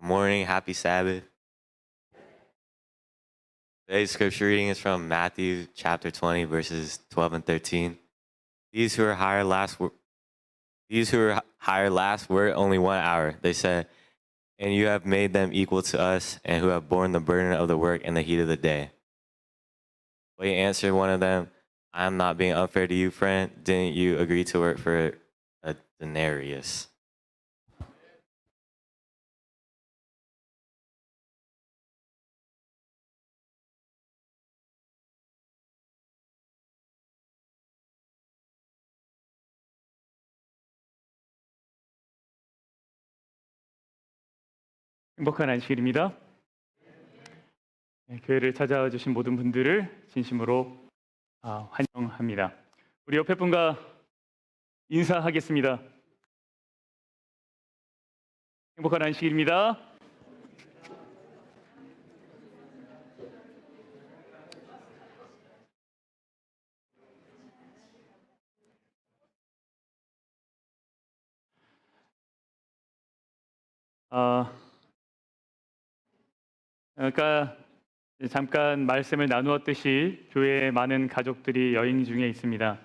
Morning, happy Sabbath. Today's scripture reading is from Matthew chapter 20, verses 12 and 13. These who were hired last were only 1 hour. They said, and you have made them equal to us, and who have borne the burden of the work in the heat of the day. But he answered one of them, I am not being unfair to you, friend. Didn't you agree to work for a denarius? 행복한 안식일입니다. 교회를 찾아와 주신 모든 분들을 진심으로 환영합니다. 우리 옆에 분과 인사하겠습니다. 행복한 안식일입니다. 아까 잠깐 말씀을 나누었듯이 교회에 많은 가족들이 여행 중에 있습니다.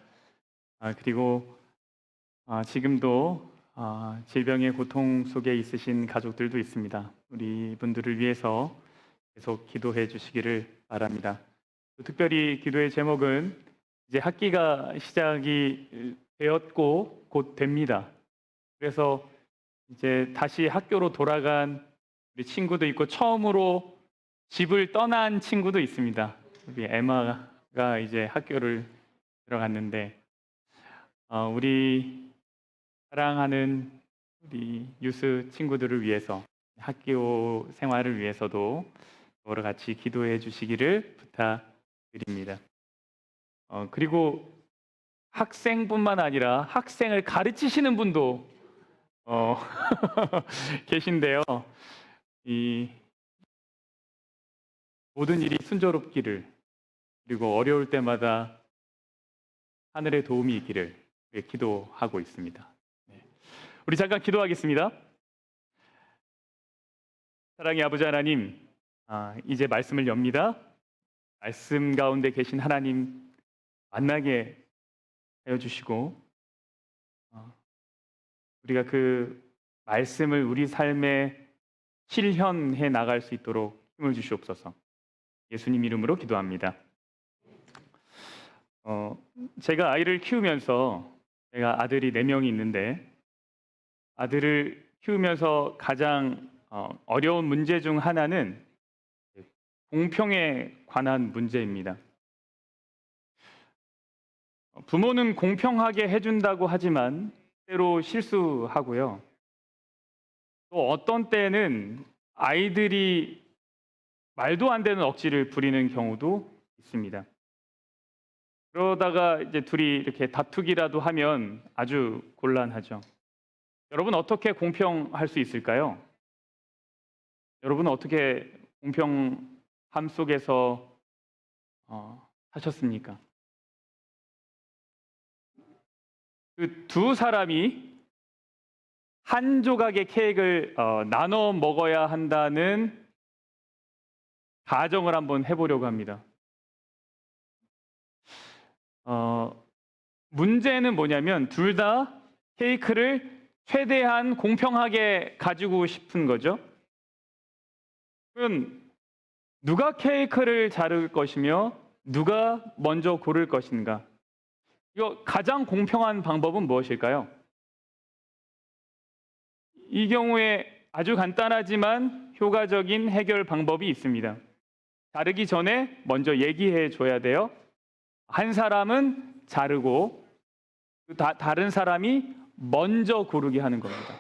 그리고 지금도 질병의 고통 속에 있으신 가족들도 있습니다. 우리 분들을 위해서 계속 기도해 주시기를 바랍니다. 특별히 기도의 제목은 이제 학기가 시작이 되었고 곧 됩니다. 그래서 이제 다시 학교로 돌아간 우리 친구도 있고 처음으로 집을 떠난 친구도 있습니다. 우리 에마가 이제 학교를 들어갔는데 우리 사랑하는 우리 유스 친구들을 위해서 학교 생활을 위해서도 서로 같이 기도해 주시기를 부탁드립니다. 그리고 학생뿐만 아니라 학생을 가르치시는 분도 계신데요. 이 모든 일이 순조롭기를, 그리고 어려울 때마다 하늘의 도움이 있기를 기도하고 있습니다. 우리 잠깐 기도하겠습니다. 사랑의 아버지 하나님, 이제 말씀을 엽니다. 말씀 가운데 계신 하나님 만나게 하여 주시고 우리가 그 말씀을 우리 삶에 실현해 나갈 수 있도록 힘을 주시옵소서. 예수님 이름으로 기도합니다. 제가 아이를 키우면서, 제가 아들이 4명이 있는데 아들을 키우면서 가장 어려운 문제 중 하나는 공평에 관한 문제입니다. 부모는 공평하게 해준다고 하지만 때로 실수하고요. 또 어떤 때는 아이들이 말도 안 되는 억지를 부리는 경우도 있습니다. 그러다가 이제 둘이 이렇게 다투기라도 하면 아주 곤란하죠. 여러분 어떻게 공평할 수 있을까요? 여러분은 어떻게 공평함 속에서 하셨습니까? 그 두 사람이 한 조각의 케이크를 나눠 먹어야 한다는 가정을 한번 해보려고 합니다. 문제는 뭐냐면 둘 다 케이크를 최대한 공평하게 가지고 싶은 거죠. 그럼 누가 케이크를 자를 것이며 누가 먼저 고를 것인가? 이거 가장 공평한 방법은 무엇일까요? 이 경우에 아주 간단하지만 효과적인 해결 방법이 있습니다. 자르기 전에 먼저 얘기해 줘야 돼요. 한 사람은 자르고 다른 사람이 먼저 고르게 하는 겁니다.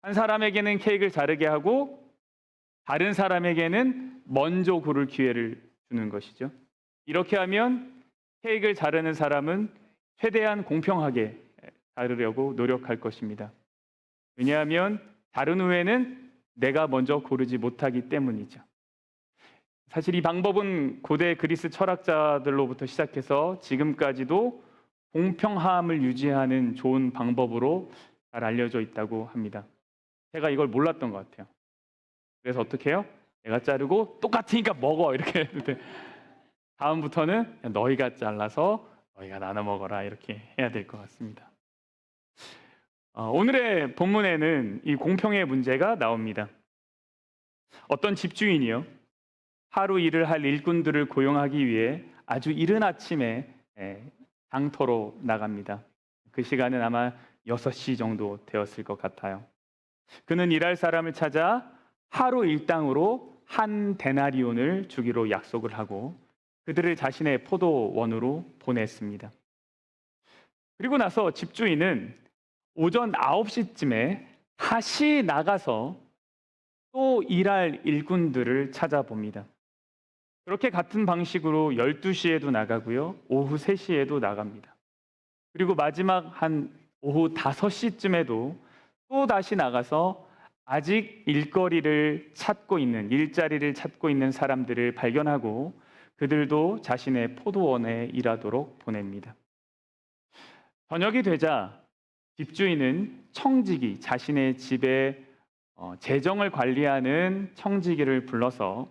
한 사람에게는 케이크를 자르게 하고 다른 사람에게는 먼저 고를 기회를 주는 것이죠. 이렇게 하면 케이크를 자르는 사람은 최대한 공평하게 자르려고 노력할 것입니다. 왜냐하면 자른 후에는 내가 먼저 고르지 못하기 때문이죠. 사실 이 방법은 고대 그리스 철학자들로부터 시작해서 지금까지도 공평함을 유지하는 좋은 방법으로 잘 알려져 있다고 합니다. 제가 이걸 몰랐던 것 같아요. 그래서 어떻게 해요? 내가 자르고 똑같으니까 먹어 이렇게 했는데 다음부터는 그냥 너희가 잘라서 너희가 나눠 먹어라 이렇게 해야 될 것 같습니다. 오늘의 본문에는 이 공평의 문제가 나옵니다. 어떤 집주인이요, 하루 일을 할 일꾼들을 고용하기 위해 아주 이른 아침에 장터로 나갑니다. 그 시간은 아마 6시 정도 되었을 것 같아요. 그는 일할 사람을 찾아 하루 일당으로 한 데나리온을 주기로 약속을 하고 그들을 자신의 포도원으로 보냈습니다. 그리고 나서 집주인은 오전 9시쯤에 다시 나가서 또 일할 일꾼들을 찾아봅니다. 그렇게 같은 방식으로 12시에도 나가고요, 오후 3시에도 나갑니다. 그리고 마지막 한 오후 5시쯤에도 또 다시 나가서 아직 일거리를 찾고 있는, 일자리를 찾고 있는 사람들을 발견하고 그들도 자신의 포도원에 일하도록 보냅니다. 저녁이 되자 집주인은 청지기, 자신의 집에 재정을 관리하는 청지기를 불러서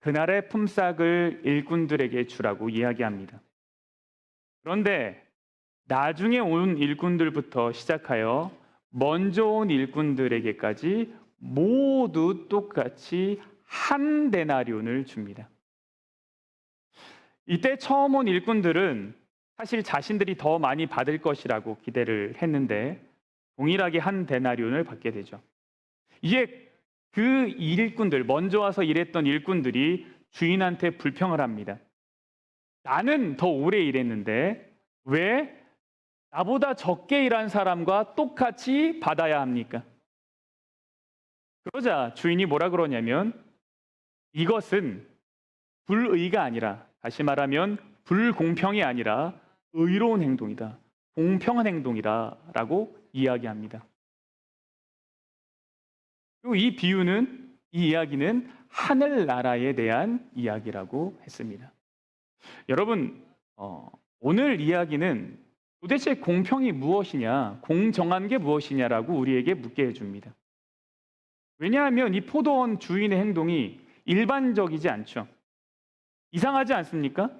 그날의 품삯을 일꾼들에게 주라고 이야기합니다. 그런데 나중에 온 일꾼들부터 시작하여 먼저 온 일꾼들에게까지 모두 똑같이 한 데나리온을 줍니다. 이때 처음 온 일꾼들은 사실 자신들이 더 많이 받을 것이라고 기대를 했는데 동일하게 한 데나리온을 받게 되죠. 이에 그 일꾼들, 먼저 와서 일했던 일꾼들이 주인한테 불평을 합니다. 나는 더 오래 일했는데 왜 나보다 적게 일한 사람과 똑같이 받아야 합니까? 그러자 주인이 뭐라 그러냐면 이것은 불의가 아니라, 다시 말하면 불공평이 아니라 의로운 행동이다, 공평한 행동이다라고 이야기합니다. 그리고 이 이야기는 하늘나라에 대한 이야기라고 했습니다. 여러분, 오늘 이야기는 도대체 공평이 무엇이냐, 공정한 게 무엇이냐라고 우리에게 묻게 해줍니다. 왜냐하면 이 포도원 주인의 행동이 일반적이지 않죠. 이상하지 않습니까?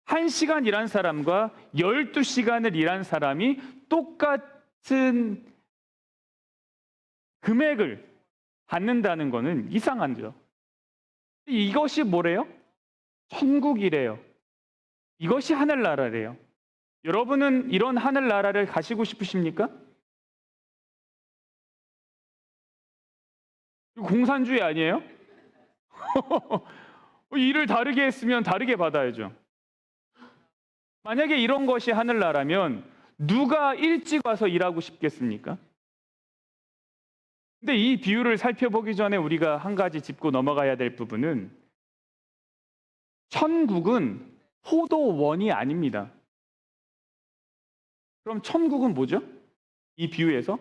1시간 일한 사람과 12시간을 일한 사람이 똑같은 금액을 받는다는 것은 이상하죠. 이것이 뭐래요? 천국이래요. 이것이 하늘나라래요. 여러분은 이런 하늘나라를 가시고 싶으십니까? 이거 공산주의 아니에요? 일을 다르게 했으면 다르게 받아야죠. 만약에 이런 것이 하늘나라면 누가 일찍 와서 일하고 싶겠습니까? 근데 이 비유를 살펴보기 전에 우리가 한 가지 짚고 넘어가야 될 부분은 천국은 포도원이 아닙니다. 그럼 천국은 뭐죠? 이 비유에서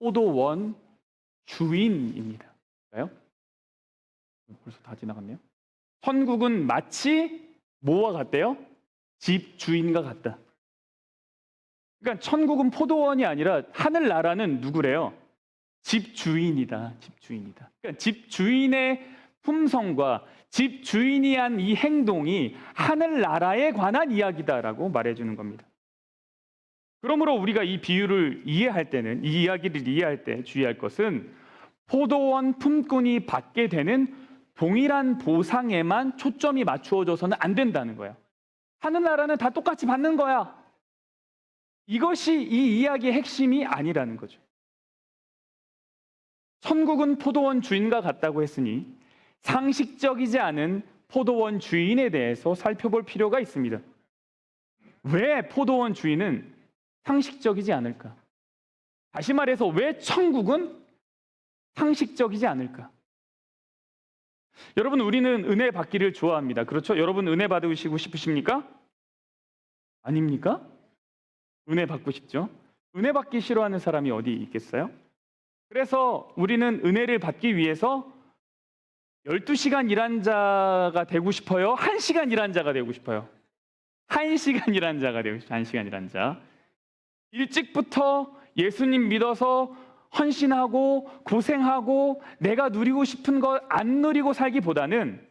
포도원 주인입니다. 볼까요? 벌써 다 지나갔네요. 천국은 마치 뭐와 같대요? 집 주인과 같다. 그러니까 천국은 포도원이 아니라 하늘나라는 누구래요? 집 주인이다. 집 주인이다. 그러니까 집 주인의 품성과 집 주인이 한 이 행동이 하늘나라에 관한 이야기다라고 말해주는 겁니다. 그러므로 우리가 이 비유를 이해할 때는, 이 이야기를 이해할 때 주의할 것은 포도원 품꾼이 받게 되는 동일한 보상에만 초점이 맞추어져서는 안 된다는 거예요. 하늘나라는 다 똑같이 받는 거야. 이것이 이 이야기의 핵심이 아니라는 거죠. 천국은 포도원 주인과 같다고 했으니 상식적이지 않은 포도원 주인에 대해서 살펴볼 필요가 있습니다. 왜 포도원 주인은 상식적이지 않을까? 다시 말해서 왜 천국은 상식적이지 않을까? 여러분, 우리는 은혜 받기를 좋아합니다. 그렇죠? 여러분 은혜 받으시고 싶으십니까? 아닙니까? 은혜 받고 싶죠? 은혜 받기 싫어하는 사람이 어디 있겠어요? 그래서 우리는 은혜를 받기 위해서 12시간 일한 자가 되고 싶어요? 1시간 일한 자가 되고 싶어요? 1시간 일한 자가 되고 싶어요. 1시간 일한 자. 일찍부터 예수님 믿어서 헌신하고 고생하고 내가 누리고 싶은 것 안 누리고 살기보다는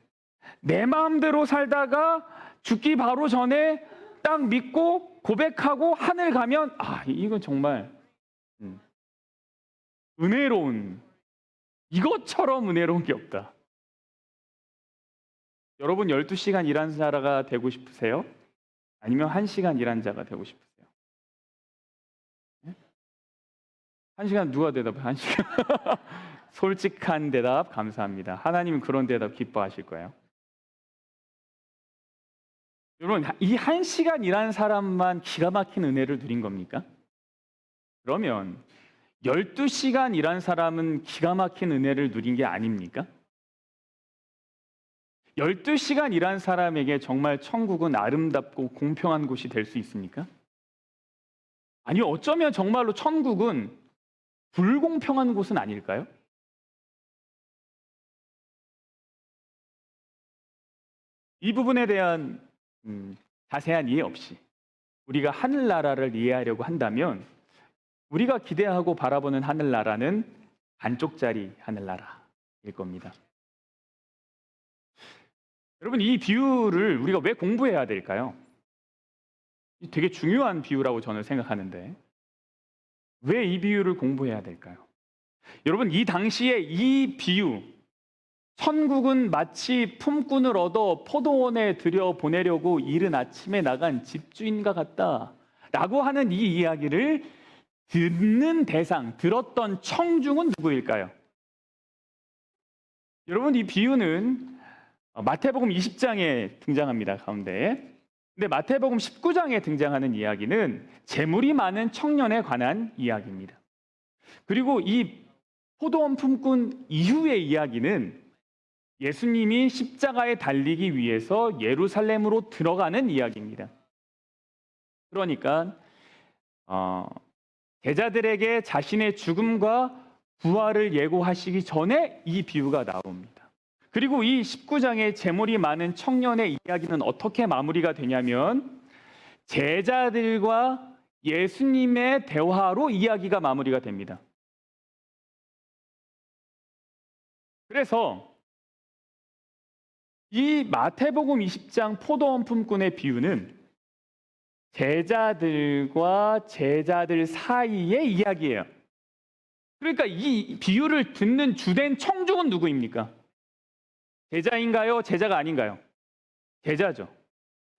내 마음대로 살다가 죽기 바로 전에 딱 믿고 고백하고 하늘 가면 이건 정말 은혜로운, 이것처럼 은혜로운 게 없다. 여러분 12시간 일한 자가 되고 싶으세요? 아니면 1시간 일한 자가 되고 싶으세요? 1시간 누가 대답해? 1시간. 솔직한 대답 감사합니다. 하나님은 그런 대답 기뻐하실 거예요. 여러분, 이 1시간 일하는 사람만 기가 막힌 은혜를 누린 겁니까? 그러면 12시간 일한 사람은 기가 막힌 은혜를 누린 게 아닙니까? 12시간 일한 사람에게 정말 천국은 아름답고 공평한 곳이 될 수 있습니까? 아니요, 어쩌면 정말로 천국은 불공평한 곳은 아닐까요? 이 부분에 대한 자세한 이해 없이 우리가 하늘나라를 이해하려고 한다면 우리가 기대하고 바라보는 하늘나라는 반쪽짜리 하늘나라일 겁니다. 여러분, 이 비유를 우리가 왜 공부해야 될까요? 되게 중요한 비유라고 저는 생각하는데 왜 이 비유를 공부해야 될까요? 여러분, 이 당시에 이 비유, 천국은 마치 품꾼을 얻어 포도원에 들여보내려고 이른 아침에 나간 집주인과 같다 라고 하는 이 이야기를 듣는 대상, 들었던 청중은 누구일까요? 여러분, 이 비유는 마태복음 20장에 등장합니다, 가운데. 근데 마태복음 19장에 등장하는 이야기는 재물이 많은 청년에 관한 이야기입니다. 그리고 이 포도원 품꾼 이후의 이야기는 예수님이 십자가에 달리기 위해서 예루살렘으로 들어가는 이야기입니다. 그러니까 제자들에게 자신의 죽음과 부활을 예고하시기 전에 이 비유가 나옵니다. 그리고 이 19장의 재물이 많은 청년의 이야기는 어떻게 마무리가 되냐면 제자들과 예수님의 대화로 이야기가 마무리가 됩니다. 그래서 이 마태복음 20장 포도원 품꾼의 비유는 제자들과 제자들 사이의 이야기예요. 그러니까 이 비유를 듣는 주된 청중은 누구입니까? 제자인가요? 제자가 아닌가요? 제자죠.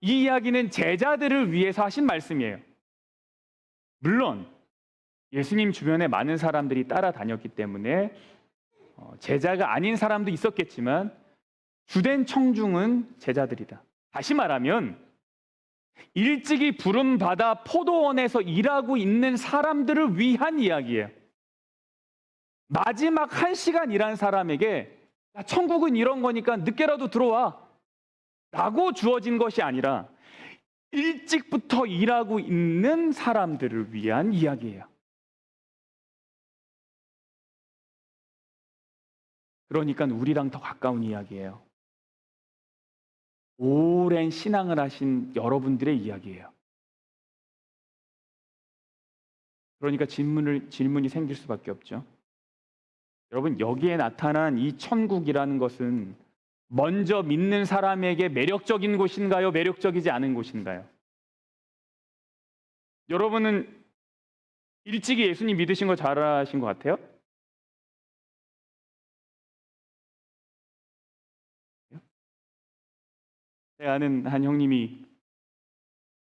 이 이야기는 제자들을 위해서 하신 말씀이에요. 물론 예수님 주변에 많은 사람들이 따라다녔기 때문에 제자가 아닌 사람도 있었겠지만 주된 청중은 제자들이다. 다시 말하면 일찍이 부름받아 포도원에서 일하고 있는 사람들을 위한 이야기예요. 마지막 1시간 일한 사람에게 천국은 이런 거니까 늦게라도 들어와 라고 주어진 것이 아니라 일찍부터 일하고 있는 사람들을 위한 이야기예요. 그러니까 우리랑 더 가까운 이야기예요. 오랜 신앙을 하신 여러분들의 이야기예요. 그러니까 질문이 생길 수밖에 없죠. 여러분, 여기에 나타난 이 천국이라는 것은 먼저 믿는 사람에게 매력적인 곳인가요? 매력적이지 않은 곳인가요? 여러분은 일찍이 예수님 믿으신 거 잘하신 것 같아요? 제가 아는 한 형님이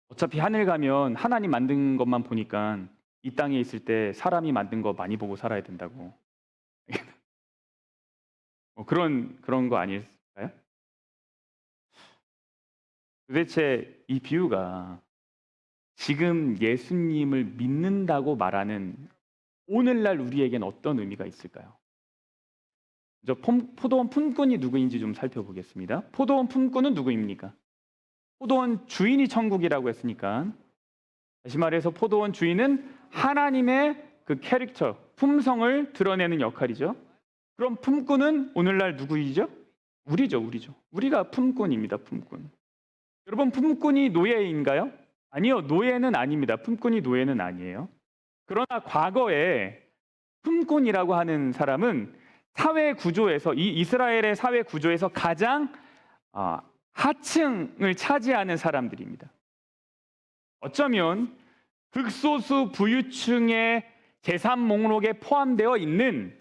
어차피 하늘 가면 하나님 만든 것만 보니까 이 땅에 있을 때 사람이 만든 거 많이 보고 살아야 된다고. 그런 거 아닐까요? 도대체 이 비유가 지금 예수님을 믿는다고 말하는 오늘날 우리에겐 어떤 의미가 있을까요? 저 포도원 품꾼이 누구인지 좀 살펴보겠습니다. 포도원 품꾼은 누구입니까? 포도원 주인이 천국이라고 했으니까 다시 말해서 포도원 주인은 하나님의 그 캐릭터, 품성을 드러내는 역할이죠. 그럼 품꾼은 오늘날 누구이죠? 우리죠. 우리가 품꾼입니다. 품꾼. 여러분, 품꾼이 노예인가요? 아니요, 노예는 아닙니다. 품꾼이 노예는 아니에요. 그러나 과거에 품꾼이라고 하는 사람은 사회 구조에서 이 이스라엘의 사회 구조에서 가장 하층을 차지하는 사람들입니다. 어쩌면 극소수 부유층의 재산 목록에 포함되어 있는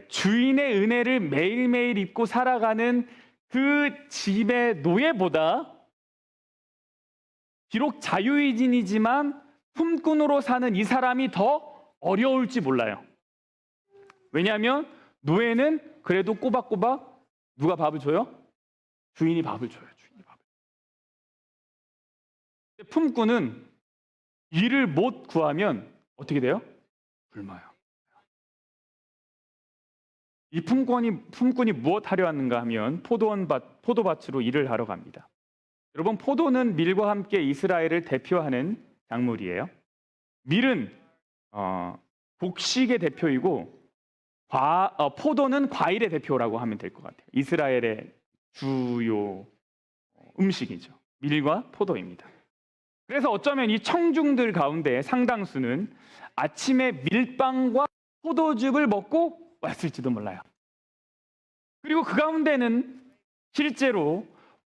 주인의 은혜를 매일매일 입고 살아가는 그 집의 노예보다 비록 자유인이지만 품꾼으로 사는 이 사람이 더 어려울지 몰라요. 왜냐하면 노예는 그래도 꼬박꼬박 누가 밥을 줘요? 주인이 밥을 줘요. 주인이 밥을. 품꾼은 일을 못 구하면 어떻게 돼요? 굶어요. 이 품꾼이 무엇 하려 하는가 하면 포도밭으로 일을 하러 갑니다. 여러분, 포도는 밀과 함께 이스라엘을 대표하는 작물이에요. 밀은 곡식의 대표이고 포도는 과일의 대표라고 하면 될 것 같아요. 이스라엘의 주요 음식이죠. 밀과 포도입니다. 그래서 어쩌면 이 청중들 가운데 상당수는 아침에 밀빵과 포도즙을 먹고 왔을지도 몰라요. 그리고 그 가운데는 실제로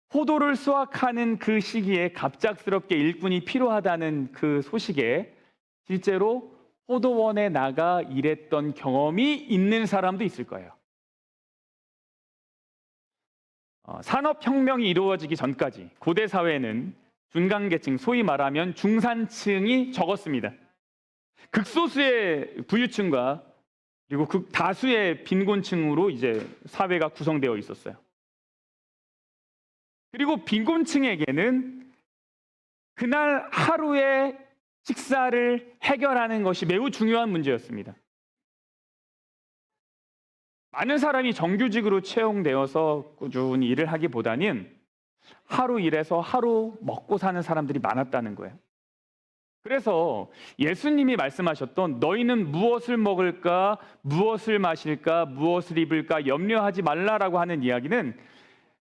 포도를 수확하는 그 시기에 갑작스럽게 일꾼이 필요하다는 그 소식에 실제로 포도원에 나가 일했던 경험이 있는 사람도 있을 거예요. 산업혁명이 이루어지기 전까지 고대 사회는 중간계층, 소위 말하면 중산층이 적었습니다. 극소수의 부유층과 그리고 극다수의 빈곤층으로 이제 사회가 구성되어 있었어요. 그리고 빈곤층에게는 그날 하루의 식사를 해결하는 것이 매우 중요한 문제였습니다. 많은 사람이 정규직으로 채용되어서 꾸준히 일을 하기보다는 하루 일해서 하루 먹고 사는 사람들이 많았다는 거예요. 그래서 예수님이 말씀하셨던 너희는 무엇을 먹을까, 무엇을 마실까, 무엇을 입을까 염려하지 말라라고 하는 이야기는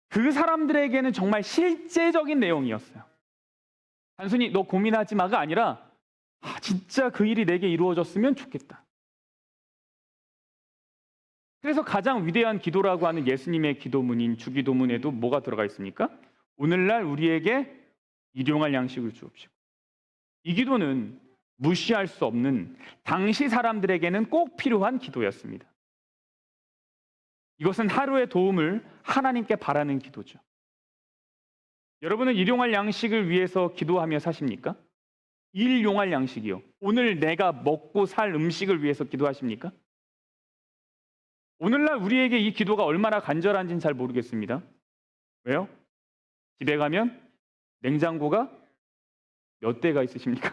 그 사람들에게는 정말 실제적인 내용이었어요. 단순히 너 고민하지 마가 아니라 진짜 그 일이 내게 이루어졌으면 좋겠다. 그래서 가장 위대한 기도라고 하는 예수님의 기도문인 주기도문에도 뭐가 들어가 있습니까? 오늘날 우리에게 일용할 양식을 주옵시고. 이 기도는 무시할 수 없는 당시 사람들에게는 꼭 필요한 기도였습니다. 이것은 하루의 도움을 하나님께 바라는 기도죠. 여러분은 일용할 양식을 위해서 기도하며 사십니까? 일용할 양식이요. 오늘 내가 먹고 살 음식을 위해서 기도하십니까? 오늘날 우리에게 이 기도가 얼마나 간절한지는 잘 모르겠습니다. 왜요? 집에 가면 냉장고가 몇 대가 있으십니까?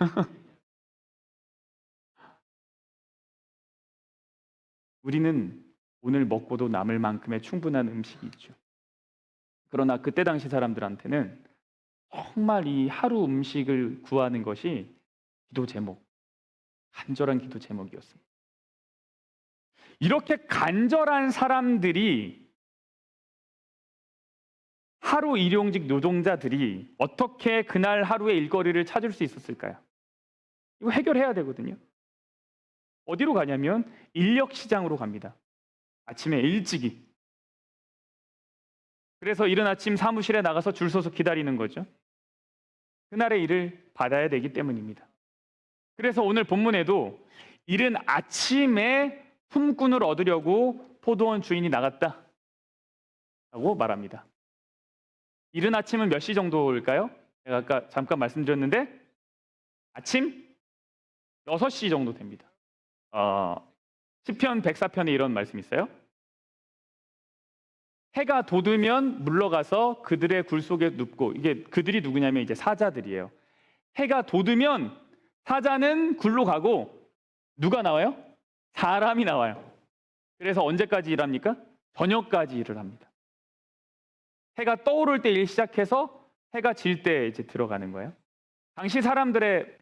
우리는 오늘 먹고도 남을 만큼의 충분한 음식이 있죠. 그러나 그때 당시 사람들한테는 정말 이 하루 음식을 구하는 것이 기도 제목, 간절한 기도 제목이었습니다. 이렇게 간절한 사람들이 하루 일용직 노동자들이 어떻게 그날 하루의 일거리를 찾을 수 있었을까요? 이거 해결해야 되거든요. 어디로 가냐면 인력시장으로 갑니다. 아침에 일찍이. 그래서 이른 아침 사무실에 나가서 줄 서서 기다리는 거죠. 그날의 일을 받아야 되기 때문입니다. 그래서 오늘 본문에도 이른 아침에 품꾼을 얻으려고 포도원 주인이 나갔다 라고 말합니다. 이른 아침은 몇 시 정도일까요? 제가 아까 잠깐 말씀드렸는데 아침 6시 정도 됩니다. 시편 104편에 이런 말씀이 있어요. 해가 돋으면 물러가서 그들의 굴 속에 눕고, 이게 그들이 누구냐면 이제 사자들이에요. 해가 돋으면 사자는 굴로 가고 누가 나와요? 사람이 나와요. 그래서 언제까지 일합니까? 저녁까지 일을 합니다. 해가 떠오를 때 일 시작해서 해가 질 때 이제 들어가는 거예요. 당시 사람들의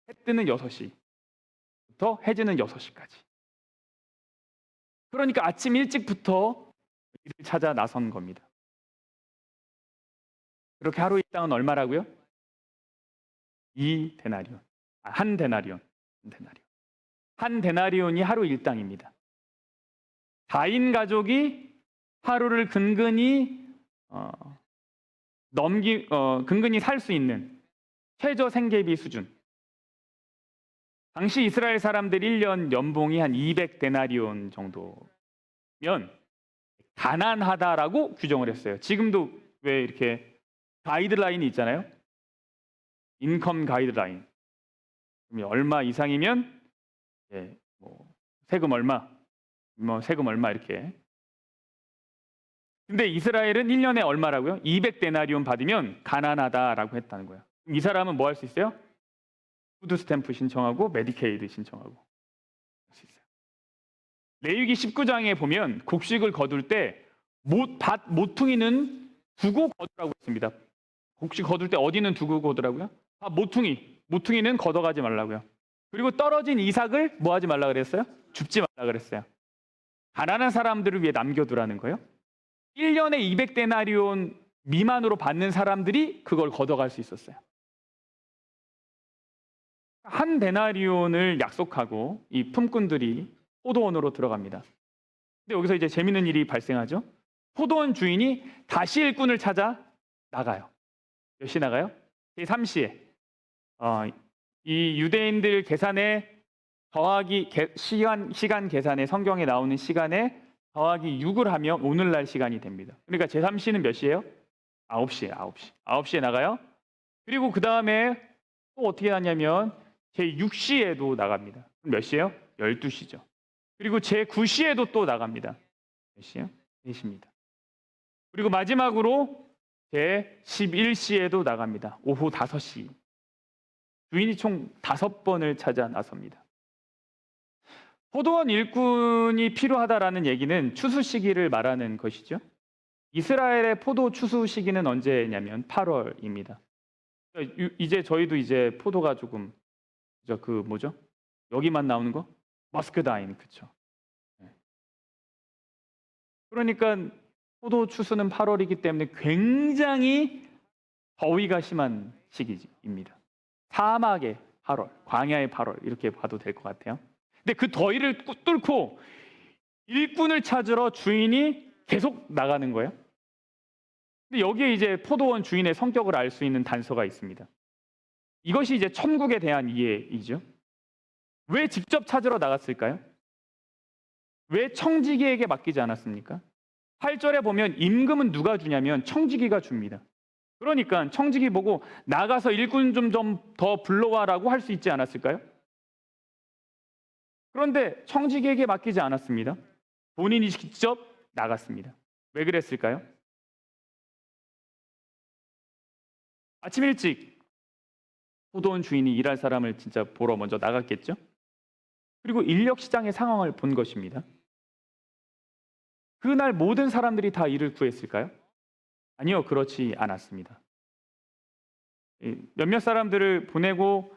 해 뜨는 6시부터 해 지는 6시까지. 그러니까 아침 일찍부터 일을 찾아 나선 겁니다. 그렇게 하루 일당은 얼마라고요? 2데나리온. 한 데나리온. 한 데나리온이 하루 일당입니다. 4인 가족이 하루를 근근히 근근히 살 수 있는 최저 생계비 수준. 당시 이스라엘 사람들 1년 연봉이 한 200데나리온 정도면 가난하다라고 규정을 했어요. 지금도 왜 이렇게 가이드라인이 있잖아요. 인컴 가이드라인. 얼마 이상이면 뭐 세금 얼마, 세금 얼마 이렇게. 근데 이스라엘은 1년에 얼마라고요? 200데나리온 받으면 가난하다라고 했다는 거예요. 이 사람은 뭐 할 수 있어요? 푸드 스탬프 신청하고 메디케이드 신청하고 할 수 있어요. 레위기 19장에 보면 곡식을 거둘 때 모퉁이는 두고 거두라고 했습니다. 곡식 거둘 때 어디는 두고 거두라고요? 모퉁이는 걷어가지 말라고요. 그리고 떨어진 이삭을 뭐 하지 말라 그랬어요? 줍지 말라 그랬어요. 가난한 사람들을 위해 남겨두라는 거예요. 1년에 200데나리온 미만으로 받는 사람들이 그걸 걷어갈 수 있었어요. 한 데나리온을 약속하고 이 품꾼들이 포도원으로 들어갑니다. 근데 여기서 이제 재밌는 일이 발생하죠. 포도원 주인이 다시 일꾼을 찾아 나가요. 몇 시 나가요? 제3시에. 이 유대인들 계산에 더하기 시간 계산에 성경에 나오는 시간에 더하기 6을 하면 오늘날 시간이 됩니다. 그러니까 제3시는 몇 시예요? 9시에 9시에 나가요. 그리고 그 다음에 또 어떻게 하냐면 제6시에도 나갑니다. 그럼 몇 시예요? 12시죠. 그리고 제9시에도 또 나갑니다. 몇 시예요? 3시입니다. 그리고 마지막으로 제11시에도 나갑니다. 오후 5시. 주인이 총 5번을 찾아 나섭니다. 포도원 일꾼이 필요하다라는 얘기는 추수 시기를 말하는 것이죠. 이스라엘의 포도 추수 시기는 언제냐면 8월입니다. 이제 저희도 이제 포도가 조금 여기만 나오는 거? 머스크다인, 그렇죠. 그러니까 포도 추수는 8월이기 때문에 굉장히 더위가 심한 시기입니다. 사막의 8월, 광야의 8월 이렇게 봐도 될 것 같아요. 근데 그 더위를 뚫고 일꾼을 찾으러 주인이 계속 나가는 거예요. 근데 여기에 이제 포도원 주인의 성격을 알 수 있는 단서가 있습니다. 이것이 이제 천국에 대한 이해이죠. 왜 직접 찾으러 나갔을까요? 왜 청지기에게 맡기지 않았습니까? 8절에 보면 임금은 누가 주냐면 청지기가 줍니다. 그러니까 청지기 보고 나가서 일꾼 좀 더 불러와라고 할 수 있지 않았을까요? 그런데 청지기에게 맡기지 않았습니다. 본인이 직접 나갔습니다. 왜 그랬을까요? 아침 일찍 포도원 주인이 일할 사람을 진짜 보러 먼저 나갔겠죠? 그리고 인력 시장의 상황을 본 것입니다. 그날 모든 사람들이 다 일을 구했을까요? 아니요, 그렇지 않았습니다. 몇몇 사람들을 보내고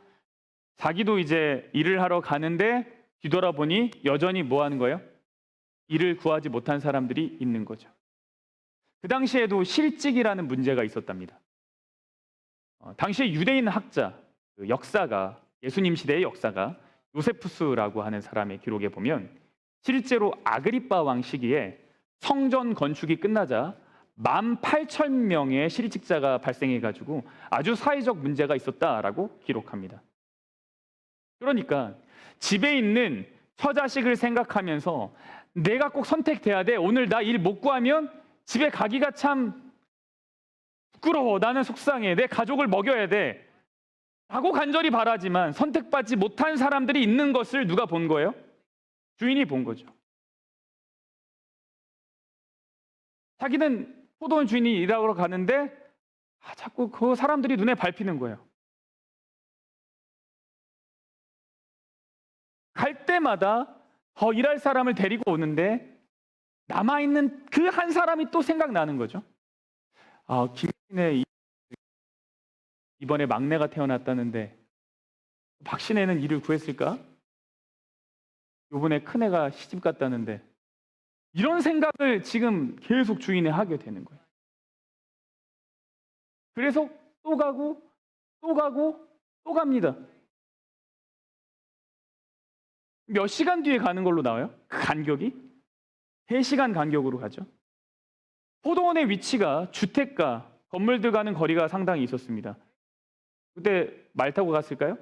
자기도 이제 일을 하러 가는데 뒤돌아보니 여전히 뭐 하는 거예요? 일을 구하지 못한 사람들이 있는 거죠. 그 당시에도 실직이라는 문제가 있었답니다. 당시에 유대인 학자, 역사가, 예수님 시대의 역사가 요세푸스라고 하는 사람의 기록에 보면 실제로 아그리빠 왕 시기에 성전 건축이 끝나자 18,000명의 실직자가 발생해가지고 아주 사회적 문제가 있었다라고 기록합니다. 그러니까 집에 있는 처자식을 생각하면서 내가 꼭 선택돼야 돼. 오늘 나 일 못 구하면 집에 가기가 참 부끄러워. 나는 속상해. 내 가족을 먹여야 돼. 라고 간절히 바라지만 선택받지 못한 사람들이 있는 것을 누가 본 거예요? 주인이 본 거죠. 자기는 포도원 주인이 일하러 가는데 자꾸 그 사람들이 눈에 밟히는 거예요. 갈 때마다 더 일할 사람을 데리고 오는데 남아있는 그 한 사람이 또 생각나는 거죠. 김신혜 이번에 막내가 태어났다는데 박신혜는 일을 구했을까? 이번에 큰애가 시집 갔다는데 이런 생각을 지금 계속 주인이 하게 되는 거예요. 그래서 또 가고 또 가고 또 갑니다. 몇 시간 뒤에 가는 걸로 나와요? 그 간격이? 3시간 간격으로 가죠. 포도원의 위치가 주택가, 건물들 가는 거리가 상당히 있었습니다. 그때 말 타고 갔을까요?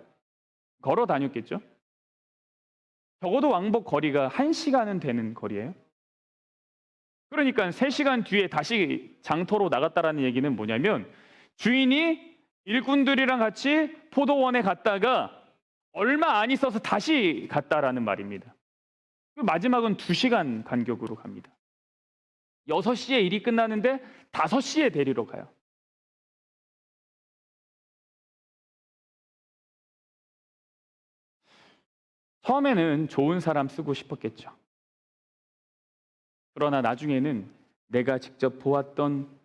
걸어 다녔겠죠. 적어도 왕복 거리가 1시간은 되는 거리예요. 그러니까 3시간 뒤에 다시 장터로 나갔다라는 얘기는 뭐냐면 주인이 일꾼들이랑 같이 포도원에 갔다가 얼마 안 있어서 다시 갔다라는 말입니다. 그 마지막은 2시간 간격으로 갑니다. 6시에 일이 끝나는데 5시에 데리러 가요. 처음에는 좋은 사람 쓰고 싶었겠죠. 그러나 나중에는 내가 직접 보았던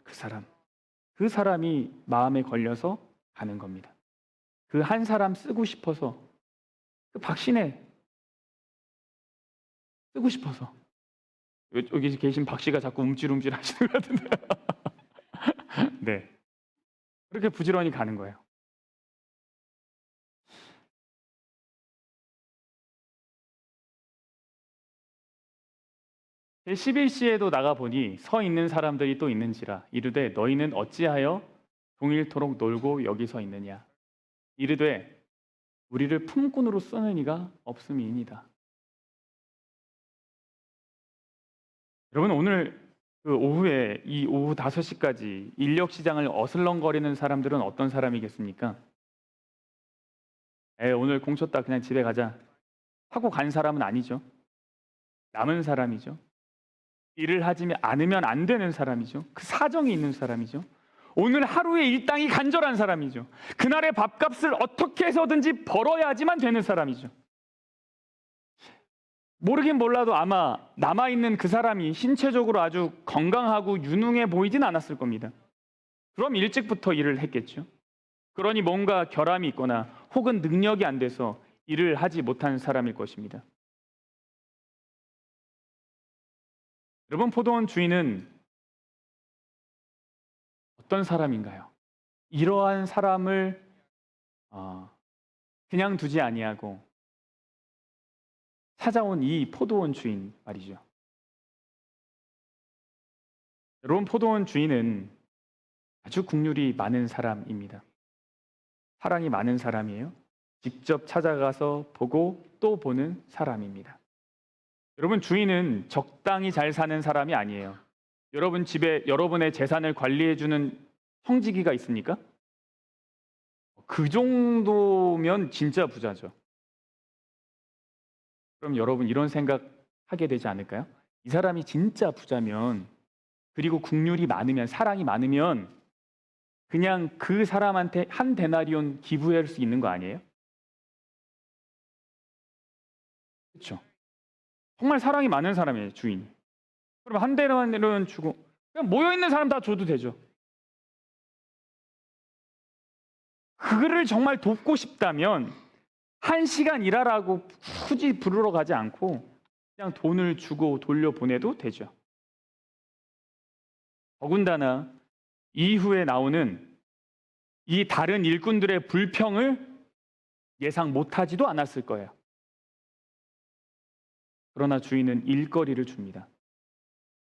그 사람이 마음에 걸려서 가는 겁니다. 그 한 사람 쓰고 싶어서, 그 박신혜 쓰고 싶어서. 여기 계신 박 씨가 자꾸 움찔움찔 하시는 것 같은데. 네. 그렇게 부지런히 가는 거예요. 제11시에도 나가보니 서 있는 사람들이 또 있는지라 이르되 너희는 어찌하여 종일토록 놀고 여기 서 있느냐 이르되 우리를 품꾼으로 쓰는 이가 없음이니이다. 여러분 오늘 그 오후에 이 오후 5시까지 인력 시장을 어슬렁거리는 사람들은 어떤 사람이겠습니까? 오늘 공쳤다 그냥 집에 가자 하고 간 사람은 아니죠. 남은 사람이죠. 일을 하지 않으면 안 되는 사람이죠. 그 사정이 있는 사람이죠. 오늘 하루의 일당이 간절한 사람이죠. 그날의 밥값을 어떻게 해서든지 벌어야지만 되는 사람이죠. 모르긴 몰라도 아마 남아있는 그 사람이 신체적으로 아주 건강하고 유능해 보이진 않았을 겁니다. 그럼 일찍부터 일을 했겠죠. 그러니 뭔가 결함이 있거나 혹은 능력이 안 돼서 일을 하지 못한 사람일 것입니다. 여러분 포도원 주인은 어떤 사람인가요? 이러한 사람을 그냥 두지 아니하고 찾아온 이 포도원 주인 말이죠. 여러분 포도원 주인은 아주 국률이 많은 사람입니다. 사랑이 많은 사람이에요. 직접 찾아가서 보고 또 보는 사람입니다. 여러분 주인은 적당히 잘 사는 사람이 아니에요. 여러분 집에 여러분의 재산을 관리해주는 형제기가 있습니까? 그 정도면 진짜 부자죠. 그럼 여러분 이런 생각하게 되지 않을까요? 이 사람이 진짜 부자면 그리고 국률이 많으면 사랑이 많으면 그냥 그 사람한테 한 데나리온 기부할 수 있는 거 아니에요? 그렇죠. 정말 사랑이 많은 사람이에요, 주인이. 그럼 한 데나리온 주고 그냥 모여있는 사람 다 줘도 되죠. 그를 정말 돕고 싶다면 1시간 일하라고 굳이 부르러 가지 않고 그냥 돈을 주고 돌려보내도 되죠. 더군다나 이후에 나오는 이 다른 일꾼들의 불평을 예상 못하지도 않았을 거예요. 그러나 주인은 일거리를 줍니다.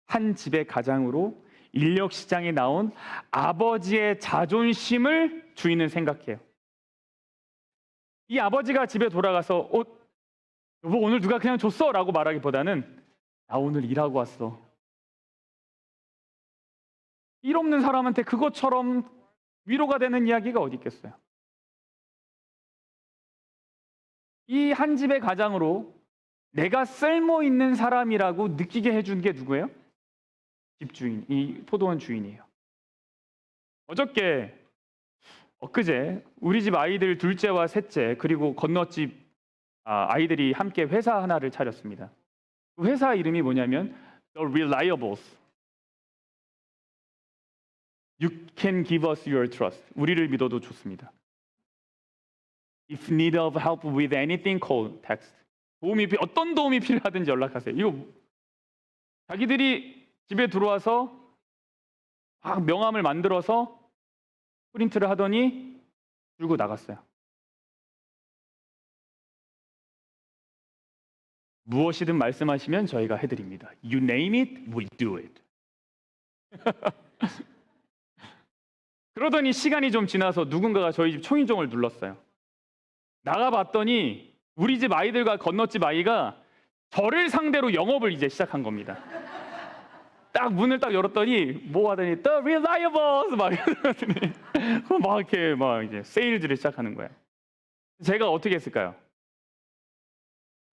한 집의 가장으로 인력 시장에 나온 아버지의 자존심을 주인은 생각해요. 이 아버지가 집에 돌아가서 여보 오늘 누가 그냥 줬어? 라고 말하기보다는 나 오늘 일하고 왔어. 일 없는 사람한테 그것처럼 위로가 되는 이야기가 어디 있겠어요? 이 한 집의 가장으로 내가 쓸모 있는 사람이라고 느끼게 해준 게 누구예요? 집주인, 이 포도원 주인이에요. 엊그제 우리 집 아이들 둘째와 셋째 그리고 건너집 아이들이 함께 회사 하나를 차렸습니다. 그 회사 이름이 뭐냐면 The Reliables. You can give us your trust. 우리를 믿어도 좋습니다. If need of help with anything, call, text. 어떤 도움이 필요하든지 연락하세요. 이거 자기들이 집에 들어와서 명함을 만들어서 프린트를 하더니 들고 나갔어요. 무엇이든 말씀하시면 저희가 해드립니다. You name it, we do it. 그러더니 시간이 좀 지나서 누군가가 저희 집 초인종을 눌렀어요. 나가봤더니 우리 집 아이들과 건너집 아이가 저를 상대로 영업을 이제 시작한 겁니다. 딱 문을 딱 열었더니 뭐 하더니 The Reliables 막 이러더니 막 이렇게 막 이제 세일즈를 시작하는 거예요. 제가 어떻게 했을까요?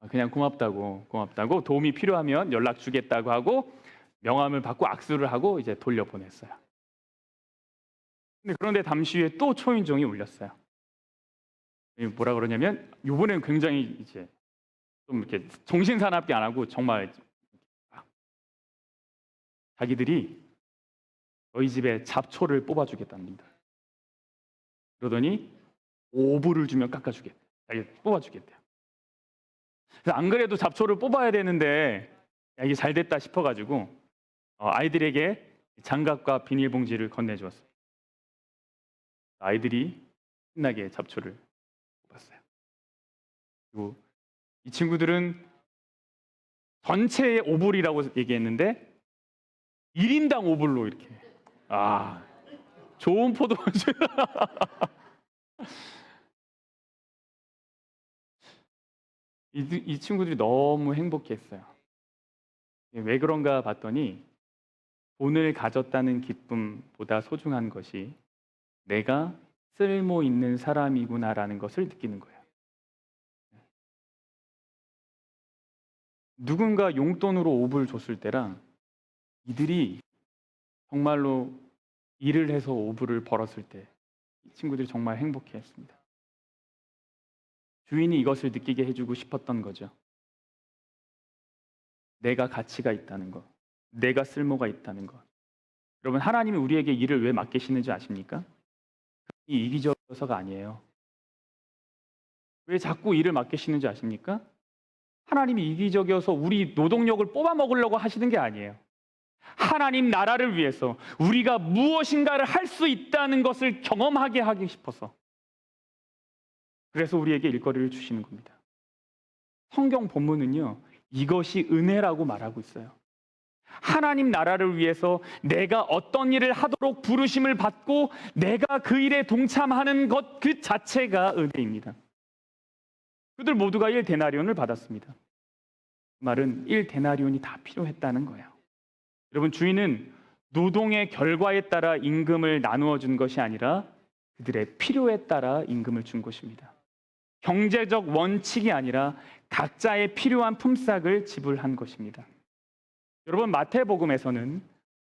그냥 고맙다고 도움이 필요하면 연락 주겠다고 하고 명함을 받고 악수를 하고 이제 돌려보냈어요. 그런데 잠시 후에 또 초인종이 울렸어요. 뭐라 그러냐면 이번에는 굉장히 이제 좀 이렇게 정신사납게 안 하고 정말 자기들이 저희 집에 잡초를 뽑아주겠답니다. 그러더니 5불을 주면 깎아주겠대. 뽑아주겠대요. 그래서 안 그래도 잡초를 뽑아야 되는데 이게 잘 됐다 싶어가지고 아이들에게 장갑과 비닐봉지를 건네주었어요. 아이들이 신나게 잡초를 뽑았어요. 그리고 이 친구들은 전체의 5불이라고 얘기했는데 1인당 5불로 이렇게 좋은 포도주. 이 친구들이 너무 행복했어요. 왜 그런가 봤더니 돈을 가졌다는 기쁨보다 소중한 것이 내가 쓸모 있는 사람이구나라는 것을 느끼는 거예요. 누군가 용돈으로 5불 줬을 때랑 이들이 정말로 일을 해서 5불을 벌었을 때 이 친구들이 정말 행복해했습니다. 주인이 이것을 느끼게 해주고 싶었던 거죠. 내가 가치가 있다는 것, 내가 쓸모가 있다는 것. 여러분, 하나님이 우리에게 일을 왜 맡기시는지 아십니까? 이 이기적이어서가 아니에요. 왜 자꾸 일을 맡기시는지 아십니까? 하나님이 이기적이어서 우리 노동력을 뽑아 먹으려고 하시는 게 아니에요. 하나님 나라를 위해서 우리가 무엇인가를 할 수 있다는 것을 경험하게 하기 싶어서, 그래서 우리에게 일거리를 주시는 겁니다. 성경 본문은요, 이것이 은혜라고 말하고 있어요. 하나님 나라를 위해서 내가 어떤 일을 하도록 부르심을 받고 내가 그 일에 동참하는 것 그 자체가 은혜입니다. 그들 모두가 1데나리온을 받았습니다. 그 말은 1데나리온이 다 필요했다는 거예요. 여러분, 주인은 노동의 결과에 따라 임금을 나누어 준 것이 아니라 그들의 필요에 따라 임금을 준 것입니다. 경제적 원칙이 아니라 각자의 필요한 품삯을 지불한 것입니다. 여러분, 마태복음에서는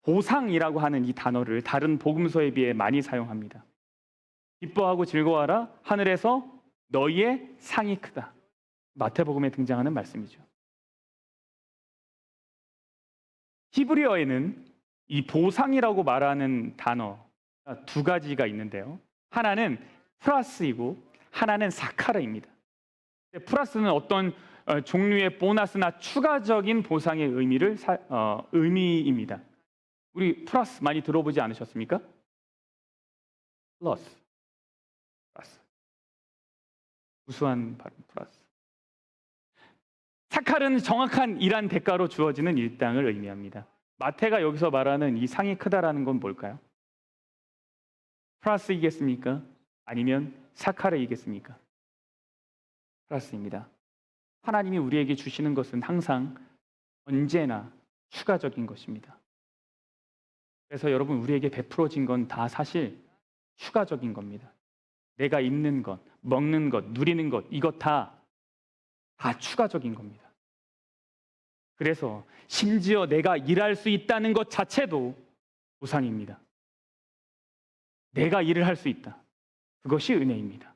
보상이라고 하는 이 단어를 다른 복음서에 비해 많이 사용합니다. 기뻐하고 즐거워하라, 하늘에서 너희의 상이 크다. 마태복음에 등장하는 말씀이죠. 히브리어에는 이 보상이라고 말하는 단어가 두 가지가 있는데요. 하나는 프라스이고 하나는 사카르입니다. 프라스는 어떤 종류의 보너스나 추가적인 보상의 의미입니다. 우리 플러스 많이 들어보지 않으셨습니까? 플러스. 우수한 발음 플러스. 사칼은 정확한 일한 대가로 주어지는 일당을 의미합니다. 마태가 여기서 말하는 이 상이 크다라는 건 뭘까요? 플러스이겠습니까? 아니면 사칼이겠습니까? 플러스입니다. 하나님이 우리에게 주시는 것은 항상 언제나 추가적인 것입니다. 그래서 여러분, 우리에게 베풀어진 건 다 사실 추가적인 겁니다. 내가 입는 것, 먹는 것, 누리는 것, 이것 다 추가적인 겁니다. 그래서 심지어 내가 일할 수 있다는 것 자체도 보상입니다. 내가 일을 할 수 있다. 그것이 은혜입니다.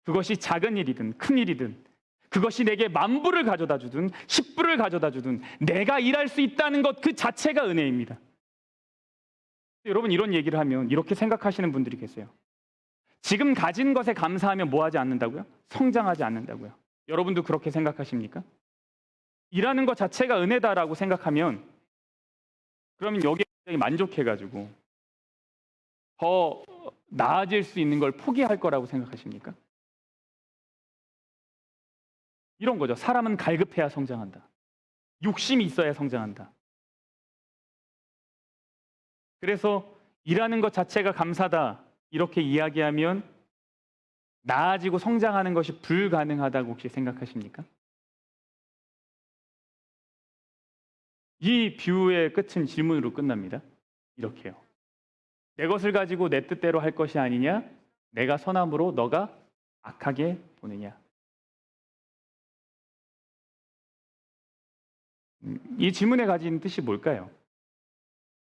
그것이 작은 일이든 큰 일이든, 그것이 내게 10,000불을 가져다 주든 10불을 가져다 주든 내가 일할 수 있다는 것 그 자체가 은혜입니다. 여러분, 이런 얘기를 하면 이렇게 생각하시는 분들이 계세요. 지금 가진 것에 감사하면 뭐 하지 않는다고요? 성장하지 않는다고요. 여러분도 그렇게 생각하십니까? 일하는 것 자체가 은혜다라고 생각하면 그러면 여기에 굉장히 만족해가지고 더 나아질 수 있는 걸 포기할 거라고 생각하십니까? 이런 거죠. 사람은 갈급해야 성장한다. 욕심이 있어야 성장한다. 그래서 일하는 것 자체가 감사다. 이렇게 이야기하면 나아지고 성장하는 것이 불가능하다고 혹시 생각하십니까? 이 비유의 끝은 질문으로 끝납니다. 이렇게요. 내 것을 가지고 내 뜻대로 할 것이 아니냐? 내가 선함으로 너가 악하게 보느냐? 이 질문에 가진 뜻이 뭘까요?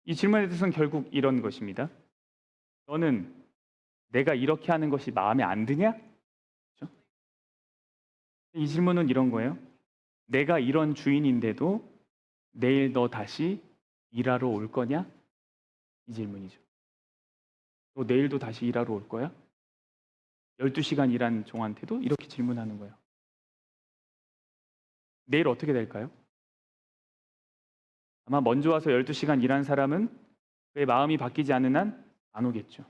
이 질문의 뜻은 결국 이런 것입니다. 너는 내가 이렇게 하는 것이 마음에 안 드냐? 그렇죠? 이 질문은 이런 거예요. 내가 이런 주인인데도 내일 너 다시 일하러 올 거냐? 이 질문이죠. 너 내일도 다시 일하러 올 거야? 12시간 일한 종한테도 이렇게 질문하는 거예요. 내일 어떻게 될까요? 아마 먼저 와서 12시간 일한 사람은 그의 마음이 바뀌지 않는 한 안 오겠죠.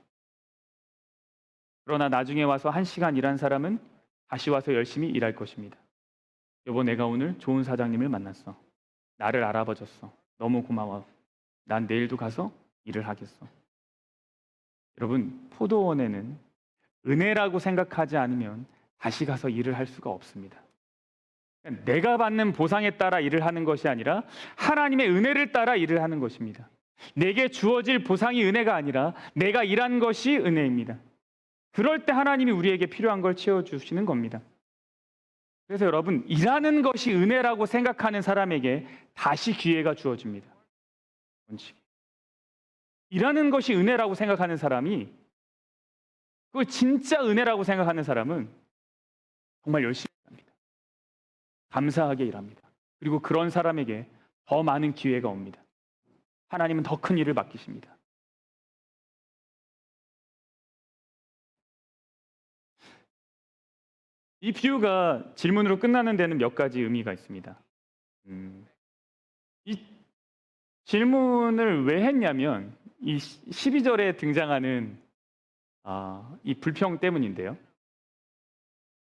그러나 나중에 와서 1시간 일한 사람은 다시 와서 열심히 일할 것입니다. 여보, 내가 오늘 좋은 사장님을 만났어. 나를 알아봐줬어. 너무 고마워. 난 내일도 가서 일을 하겠어. 여러분, 포도원에는 은혜라고 생각하지 않으면 다시 가서 일을 할 수가 없습니다. 내가 받는 보상에 따라 일을 하는 것이 아니라 하나님의 은혜를 따라 일을 하는 것입니다. 내게 주어질 보상이 은혜가 아니라 내가 일한 것이 은혜입니다. 그럴 때 하나님이 우리에게 필요한 걸 채워주시는 겁니다. 그래서 여러분, 일하는 것이 은혜라고 생각하는 사람에게 다시 기회가 주어집니다. 원칙. 일하는 것이 은혜라고 생각하는 사람이, 그걸 진짜 은혜라고 생각하는 사람은 정말 열심히 합니다. 감사하게 일합니다. 그리고 그런 사람에게 더 많은 기회가 옵니다. 하나님은 더 큰 일을 맡기십니다. 이 비유가 질문으로 끝나는 데는 몇 가지 의미가 있습니다. 이 질문을 왜 했냐면 이 12절에 등장하는 이 불평 때문인데요.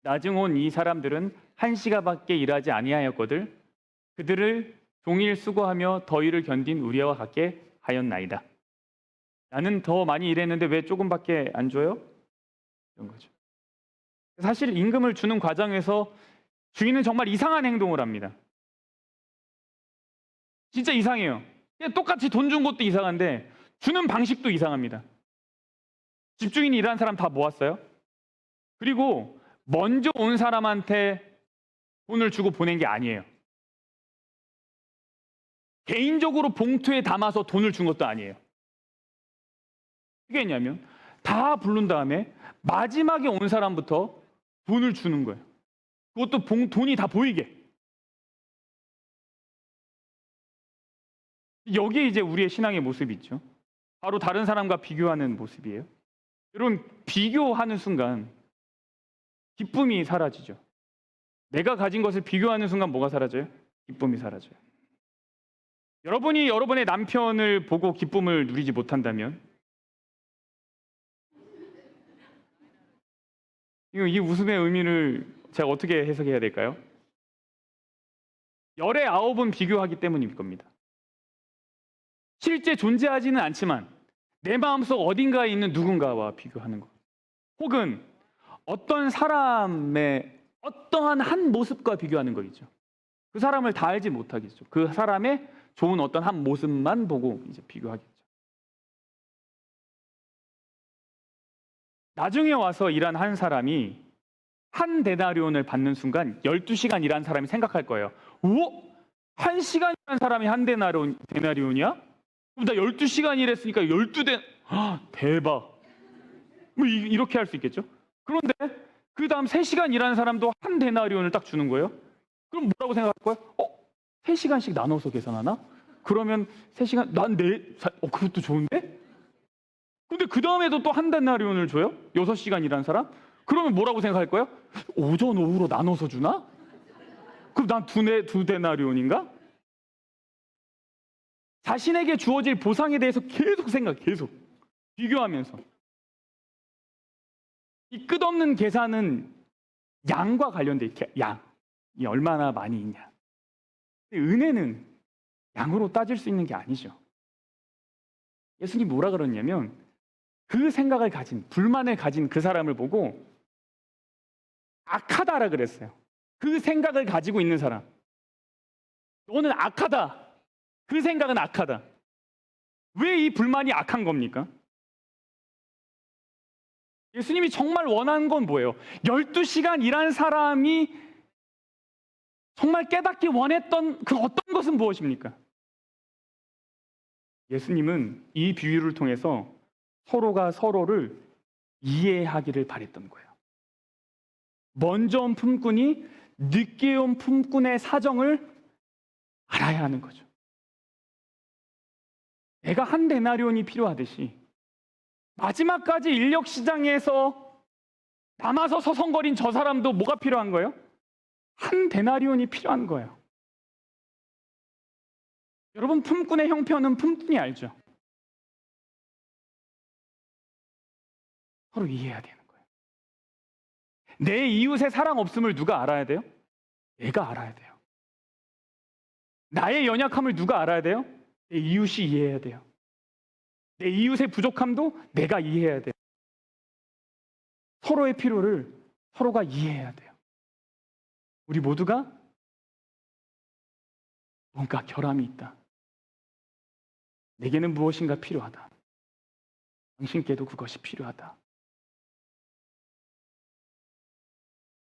나중 온 이 사람들은 1시간밖에 일하지 아니하였거늘 그들을 종일 수고하며 더위를 견딘 우리와 같게 하였나이다. 나는 더 많이 일했는데 왜 조금밖에 안 줘요? 이런 거죠. 사실 임금을 주는 과정에서 주인은 정말 이상한 행동을 합니다. 진짜 이상해요. 그냥 똑같이 돈 준 것도 이상한데 주는 방식도 이상합니다. 집주인이 일하는 사람 다 모았어요. 그리고 먼저 온 사람한테 돈을 주고 보낸 게 아니에요. 개인적으로 봉투에 담아서 돈을 준 것도 아니에요. 어떻게 했냐면 다 부른 다음에 마지막에 온 사람부터 돈을 주는 거예요. 그것도 돈이 다 보이게. 여기에 이제 우리의 신앙의 모습이 있죠. 바로 다른 사람과 비교하는 모습이에요. 여러분, 비교하는 순간 기쁨이 사라지죠. 내가 가진 것을 비교하는 순간 뭐가 사라져요? 기쁨이 사라져요. 여러분이 여러분의 남편을 보고 기쁨을 누리지 못한다면 이 웃음의 의미를 제가 어떻게 해석해야 될까요? 열의 9은 비교하기 때문일 겁니다. 실제 존재하지는 않지만 내 마음속 어딘가에 있는 누군가와 비교하는 것. 혹은 어떤 사람의 어떠한 한 모습과 비교하는 거겠죠. 그 사람을 다 알지 못하겠죠. 그 사람의 좋은 어떤 한 모습만 보고 이제 비교하겠죠. 나중에 와서 일한 한 사람이 한 데나리온을 받는 순간 12시간 일한 사람이 생각할 거예요. 오? 1시간 일한 사람이 한 데나리온이야? 그럼 나 12시간 일했으니까 12대 대박. 뭐 이렇게 할 수 있겠죠? 그런데 그 다음 3시간 일하는 사람도 한 데나리온을 딱 주는 거예요. 그럼 뭐라고 생각할 거예요? 3시간씩 나눠서 계산하나? 그러면 3시간, 그것도 좋은데? 근데 그 다음에도 또 한 데나리온을 줘요? 6시간 일한 사람? 그러면 뭐라고 생각할 거예요? 오전, 오후로 나눠서 주나? 그럼 난 두 데나리온인가? 자신에게 주어질 보상에 대해서 계속 비교하면서 이 끝없는 계산은 양과 관련돼 있게 양. 이 얼마나 많이 있냐. 근데 은혜는 양으로 따질 수 있는 게 아니죠. 예수님 뭐라 그러냐면 그 생각을 가진, 불만을 가진 그 사람을 보고 악하다라 그랬어요. 그 생각을 가지고 있는 사람. 너는 악하다. 그 생각은 악하다. 왜 이 불만이 악한 겁니까? 예수님이 정말 원하는 건 뭐예요? 12시간 일한 사람이 정말 깨닫기 원했던 그 어떤 것은 무엇입니까? 예수님은 이 비유를 통해서 서로가 서로를 이해하기를 바랬던 거예요. 먼저 온 품꾼이 늦게 온 품꾼의 사정을 알아야 하는 거죠. 내가 한 데나리온이 필요하듯이 마지막까지 인력 시장에서 남아서 서성거린 저 사람도 뭐가 필요한 거예요? 한 데나리온이 필요한 거예요. 여러분, 품꾼의 형편은 품꾼이 알죠. 서로 이해해야 되는 거예요. 내 이웃의 사랑 없음을 누가 알아야 돼요? 내가 알아야 돼요. 나의 연약함을 누가 알아야 돼요? 내 이웃이 이해해야 돼요. 내 이웃의 부족함도 내가 이해해야 돼요. 서로의 필요를 서로가 이해해야 돼요. 우리 모두가 뭔가 결함이 있다. 내게는 무엇인가 필요하다. 당신께도 그것이 필요하다.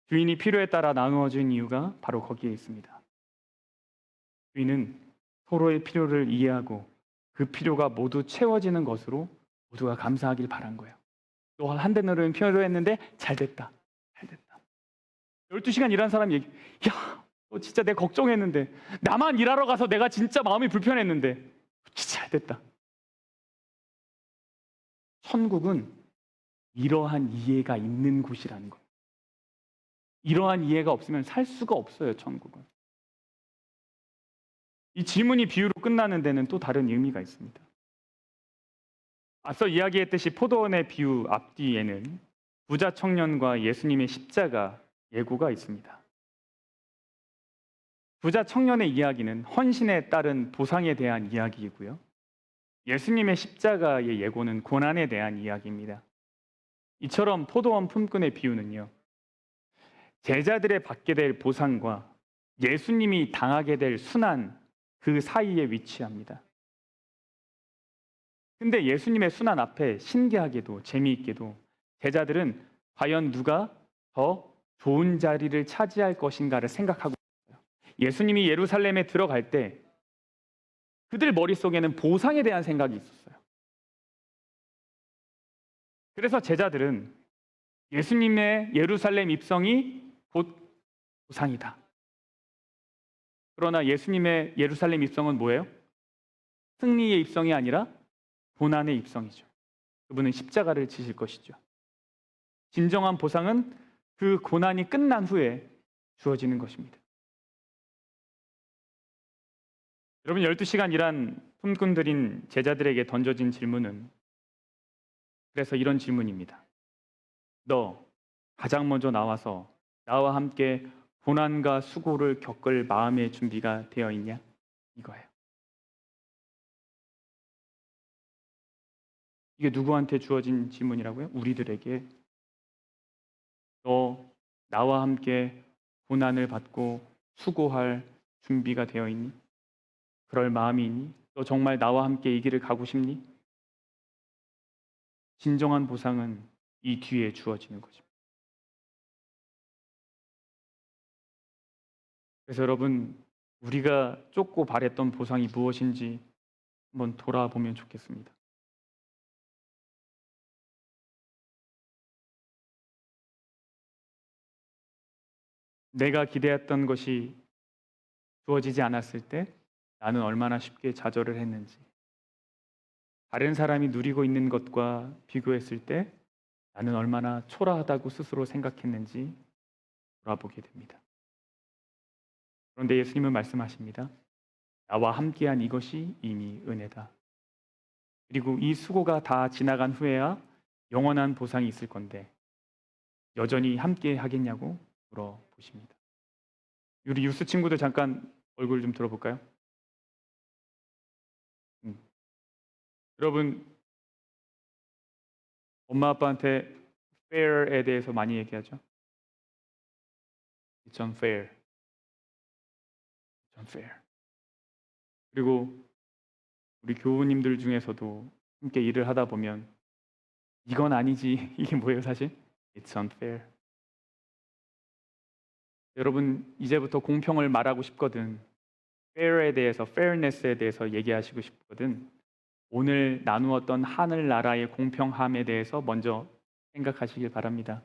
주인이 필요에 따라 나누어진 이유가 바로 거기에 있습니다. 주인은 서로의 필요를 이해하고 그 필요가 모두 채워지는 것으로 모두가 감사하길 바란 거예요. 또 한 데나리온 필요했는데 잘 됐다. 잘 됐다. 12시간 일한 사람이 야, 너 진짜 내가 걱정했는데 나만 일하러 가서 내가 진짜 마음이 불편했는데 진짜 잘 됐다. 천국은 이러한 이해가 있는 곳이라는 거예요. 이러한 이해가 없으면 살 수가 없어요, 천국은. 이 질문이 비유로 끝나는 데는 또 다른 의미가 있습니다. 앞서 이야기했듯이 포도원의 비유 앞뒤에는 부자 청년과 예수님의 십자가 예고가 있습니다. 부자 청년의 이야기는 헌신에 따른 보상에 대한 이야기이고요. 예수님의 십자가의 예고는 고난에 대한 이야기입니다. 이처럼 포도원 품꾼의 비유는요, 제자들의 받게 될 보상과 예수님이 당하게 될 순환 그 사이에 위치합니다. 근데 예수님의 순환 앞에 신기하게도 재미있게도 제자들은 과연 누가 더 좋은 자리를 차지할 것인가를 생각하고 있어요. 예수님이 예루살렘에 들어갈 때 그들 머릿속에는 보상에 대한 생각이 있었어요. 그래서 제자들은 예수님의 예루살렘 입성이 곧 보상이다. 그러나 예수님의 예루살렘 입성은 뭐예요? 승리의 입성이 아니라 고난의 입성이죠. 그분은 십자가를 지실 것이죠. 진정한 보상은 그 고난이 끝난 후에 주어지는 것입니다. 여러분, 12시간 일한 품꾼들인 제자들에게 던져진 질문은 그래서 이런 질문입니다. 너 가장 먼저 나와서 나와 함께 고난과 수고를 겪을 마음의 준비가 되어 있냐? 이거예요. 이게 누구한테 주어진 질문이라고요? 우리들에게. 너 나와 함께 고난을 받고 수고할 준비가 되어 있니? 그럴 마음이 있니? 너 정말 나와 함께 이 길을 가고 싶니? 진정한 보상은 이 뒤에 주어지는 것입니다. 그래서 여러분, 우리가 쫓고 바랬던 보상이 무엇인지 한번 돌아보면 좋겠습니다. 내가 기대했던 것이 주어지지 않았을 때 나는 얼마나 쉽게 좌절을 했는지, 다른 사람이 누리고 있는 것과 비교했을 때 나는 얼마나 초라하다고 스스로 생각했는지 돌아보게 됩니다. 그런데 예수님은 말씀하십니다. 나와 함께한 이것이 이미 은혜다. 그리고 이 수고가 다 지나간 후에야 영원한 보상이 있을 건데 여전히 함께 하겠냐고 물어보십니다. 우리 유스 친구들 잠깐 얼굴 좀 들어볼까요? 여러분 엄마 아빠한테 fair에 대해서 많이 얘기하죠. It's unfair. It's unfair. 그리고 우리 교우님들 중에서도 함께 일을 하다 보면 이건 아니지. 이게 뭐예요, 사실? It's unfair. 여러분 이제부터 공평을 말하고 싶거든. fair에 대해서, fairness에 대해서 얘기하시고 싶거든. 오늘 나누었던 하늘나라의 공평함에 대해서 먼저 생각하시길 바랍니다.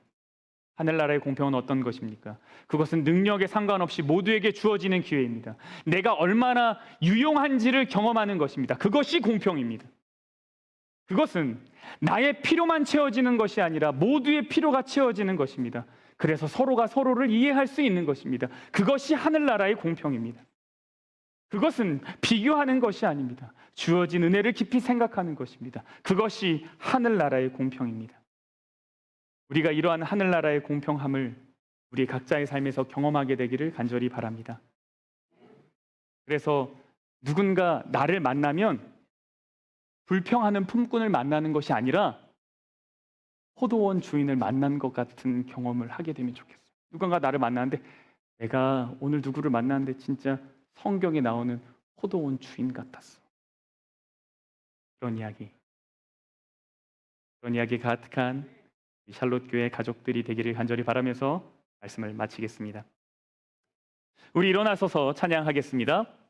하늘나라의 공평은 어떤 것입니까? 그것은 능력에 상관없이 모두에게 주어지는 기회입니다. 내가 얼마나 유용한지를 경험하는 것입니다. 그것이 공평입니다. 그것은 나의 필요만 채워지는 것이 아니라 모두의 필요가 채워지는 것입니다. 그래서 서로가 서로를 이해할 수 있는 것입니다. 그것이 하늘나라의 공평입니다. 그것은 비교하는 것이 아닙니다. 주어진 은혜를 깊이 생각하는 것입니다. 그것이 하늘나라의 공평입니다. 우리가 이러한 하늘나라의 공평함을 우리 각자의 삶에서 경험하게 되기를 간절히 바랍니다. 그래서 누군가 나를 만나면 불평하는 품꾼을 만나는 것이 아니라 포도원 주인을 만난 것 같은 경험을 하게 되면 좋겠어요. 누군가 나를 만나는데 내가 오늘 누구를 만났는데 진짜 성경에 나오는 포도원 주인 같았어. 그런 이야기 가득한 샬롯 교회 가족들이 되기를 간절히 바라면서 말씀을 마치겠습니다. 우리 일어나서서 찬양하겠습니다.